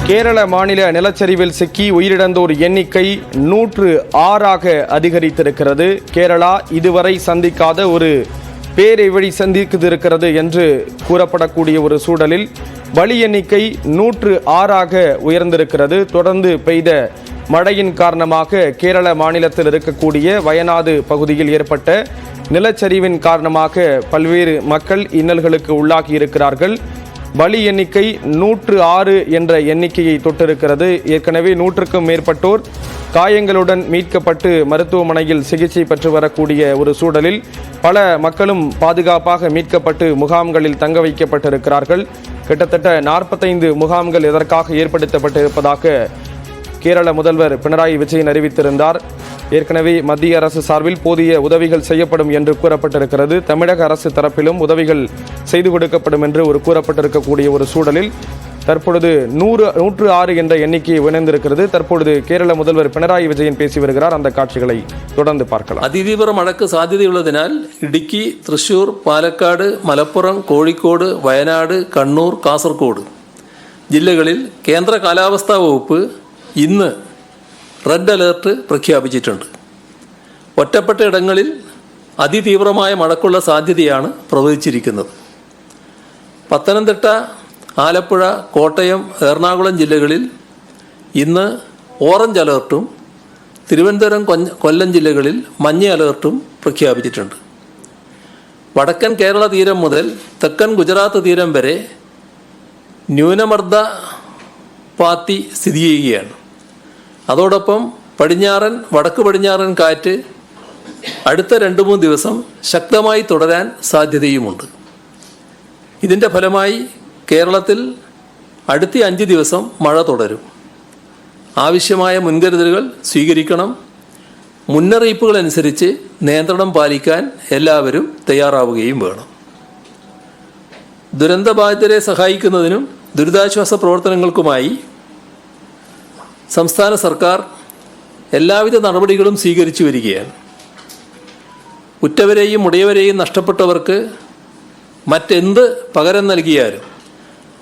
கேரள மாநில நிலச்சரிவில் சிக்கி உயிரிழந்தோர் எண்ணிக்கை 106 அதிகரித்திருக்கிறது. கேரளா இதுவரை சந்திக்காத ஒரு பேரிழவை சந்தித்திருக்கிறது என்று கூறப்படக்கூடிய ஒரு சூழலில் பலி எண்ணிக்கை 106 உயர்ந்திருக்கிறது. தொடர்ந்து பெய்த மழையின் காரணமாக கேரள மாநிலத்தில் இருக்கக்கூடிய வயநாடு பகுதியில் ஏற்பட்ட நிலச்சரிவின் காரணமாக பல்வேறு மக்கள் இன்னல்களுக்கு உள்ளாகி இருக்கிறார்கள். பலி எண்ணிக்கை 106 என்ற எண்ணிக்கையை தொட்டிருக்கிறது. ஏற்கனவே 100க்கும் மேற்பட்டோர் காயங்களுடன் மீட்கப்பட்டு மருத்துவமனையில் சிகிச்சை பெற்று வரக்கூடிய ஒரு சூழலில் பல மக்களும் பாதுகாப்பாக மீட்கப்பட்டு முகாம்களில் தங்க வைக்கப்பட்டிருக்கிறார்கள். கிட்டத்தட்ட 45 முகாம்கள் இதற்காக ஏற்படுத்தப்பட்டிருப்பதாக கேரள முதல்வர் பினராயி விஜயன் அறிவித்திருந்தார். ஏற்கனவே மத்திய அரசு சார்பில் போதிய உதவிகள் செய்யப்படும் என்று கூறப்பட்டிருக்கிறது. தமிழக அரசு தரப்பிலும் உதவிகள் செய்து கொடுக்கப்படும் என்று கூறப்பட்டிருக்கக்கூடிய ஒரு சூழலில் தற்பொழுது 106 என்ற எண்ணிக்கையை உயர்ந்திருக்கிறது. தற்பொழுது கேரள முதல்வர் பினராயி விஜயன் பேசி வருகிறார். அந்த காட்சிகளை தொடர்ந்து பார்க்கலாம். അതിതീവ്ര മഴയ്ക്ക് സാധ്യതയുള്ളതിനാൽ ഇടുക്കി, തൃശൂർ, പാലക്കാട്, മലപ്പുറം, കോഴിക്കോട്, വയനാട്, കണ്ണൂർ, കാസർഗോഡ് ജില്ലകളിൽ കേന്ദ്ര കാലാവസ്ഥാ വകുപ്പ് ഇന്ന് റെഡ് അലേർട്ട് പ്രഖ്യാപിച്ചിട്ടുണ്ട്. ഒറ്റപ്പെട്ട ഇടങ്ങളിൽ അതിതീവ്രമായ മഴയ്ക്കുള്ള സാധ്യതയാണ് പ്രവചിച്ചിരിക്കുന്നത്. പത്തനംതിട്ട, ആലപ്പുഴ, കോട്ടയം, എറണാകുളം ജില്ലകളിൽ ഇന്ന് ഓറഞ്ച് അലേർട്ടും തിരുവനന്തപുരം, കൊല്ലം ജില്ലകളിൽ മഞ്ഞ അലേർട്ടും പ്രഖ്യാപിച്ചിട്ടുണ്ട്. വടക്കൻ കേരള തീരം മുതൽ തെക്കൻ ഗുജറാത്ത് തീരം വരെ ന്യൂനമർദ്ദ പാത്തി സ്ഥിതി ചെയ്യുകയാണ്. അതോടൊപ്പം പടിഞ്ഞാറൻ, വടക്ക് പടിഞ്ഞാറൻ കാറ്റ് അടുത്ത 2-3 ദിവസം ശക്തമായി തുടരാൻ സാധ്യതയുമുണ്ട്. ഇതിൻ്റെ ഫലമായി കേരളത്തിൽ അടുത്ത 5 ദിവസം മഴ തുടരും. ആവശ്യമായ മുൻകരുതലുകൾ സ്വീകരിക്കണം. മുന്നറിയിപ്പുകളനുസരിച്ച് നിയന്ത്രണം പാലിക്കാൻ എല്ലാവരും തയ്യാറാവുകയും വേണം. ദുരന്തബാധിതരെ സഹായിക്കുന്നതിനും ദുരിതാശ്വാസ പ്രവർത്തനങ്ങൾക്കുമായി സംസ്ഥാന സർക്കാർ എല്ലാവിധ നടപടികളും സ്വീകരിച്ചു വരികയാണ്. ഉറ്റവരെയും ഉടയവരെയും നഷ്ടപ്പെട്ടവർക്ക് മറ്റെന്ത് പകരം നൽകിയാലും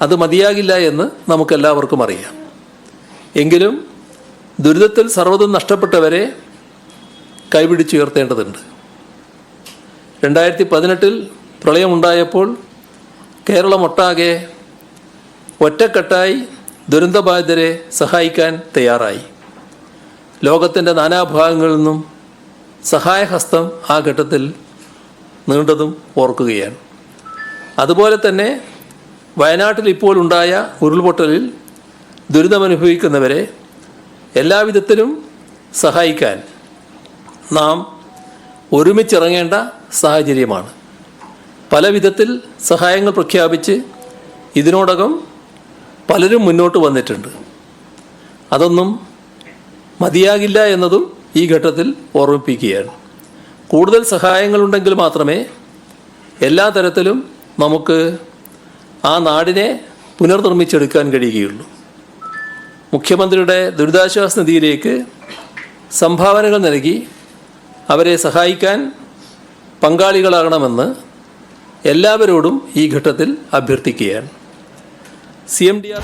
അത് മതിയാകില്ല എന്ന് നമുക്കെല്ലാവർക്കും അറിയാം. എങ്കിലും ദുരിതത്തിൽ സർവ്വതും നഷ്ടപ്പെട്ടവരെ കൈപിടിച്ചുയർത്തേണ്ടതുണ്ട്. 2018 പ്രളയമുണ്ടായപ്പോൾ കേരളമൊട്ടാകെ ഒറ്റക്കെട്ടായി ദുരന്തബാധിതരെ സഹായിക്കാൻ തയ്യാറായി. ലോകത്തിൻ്റെ നാനാഭാഗങ്ങളിൽ നിന്നും സഹായഹസ്തം ആ ഘട്ടത്തിൽ നീണ്ടതും ഓർക്കുകയാണ്. അതുപോലെ തന്നെ വയനാട്ടിൽ ഇപ്പോൾ ഉണ്ടായ ഉരുൾപൊട്ടലിൽ ദുരിതമനുഭവിക്കുന്നവരെ എല്ലാവിധത്തിലും സഹായിക്കാൻ നാം ഒരുമിച്ചിറങ്ങേണ്ട സാഹചര്യമാണ്. പല വിധത്തിൽ സഹായങ്ങൾ പ്രഖ്യാപിച്ച് ഇതിനോടകം പലരും മുന്നോട്ട് വന്നിട്ടുണ്ട്. അതൊന്നും മതിയാകില്ല എന്നതും ഈ ഘട്ടത്തിൽ ഓർമ്മിപ്പിക്കുകയാണ്. കൂടുതൽ സഹായങ്ങളുണ്ടെങ്കിൽ മാത്രമേ എല്ലാ തരത്തിലും നമുക്ക് ആ നാടിനെ പുനർനിർമ്മിച്ചെടുക്കാൻ കഴിയുകയുള്ളൂ. മുഖ്യമന്ത്രിയുടെ ദുരിതാശ്വാസ നിധിയിലേക്ക് സംഭാവനകൾ നൽകി അവരെ സഹായിക്കാൻ പങ്കാളികളാകണമെന്ന് എല്ലാവരോടും ഈ ഘട്ടത്തിൽ അഭ്യർത്ഥിക്കുകയാണ്. CMDR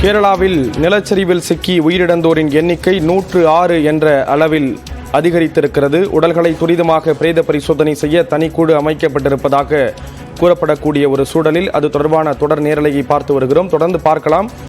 கேரளாவில் நிலச்சரிவில் சிக்கி உயிரிழந்தோரின் எண்ணிக்கை 106 என்ற அளவில் அதிகரித்திருக்கிறது. உடல்களை துரிதமாக பிரேத பரிசோதனை செய்ய தனிக்குழு அமைக்கப்பட்டிருப்பதாக கூறப்படக்கூடிய ஒரு சூழலில் அது தொடர்பான தொடர் நேரலையை பார்த்து வருகிறோம். தொடர்ந்து பார்க்கலாம்.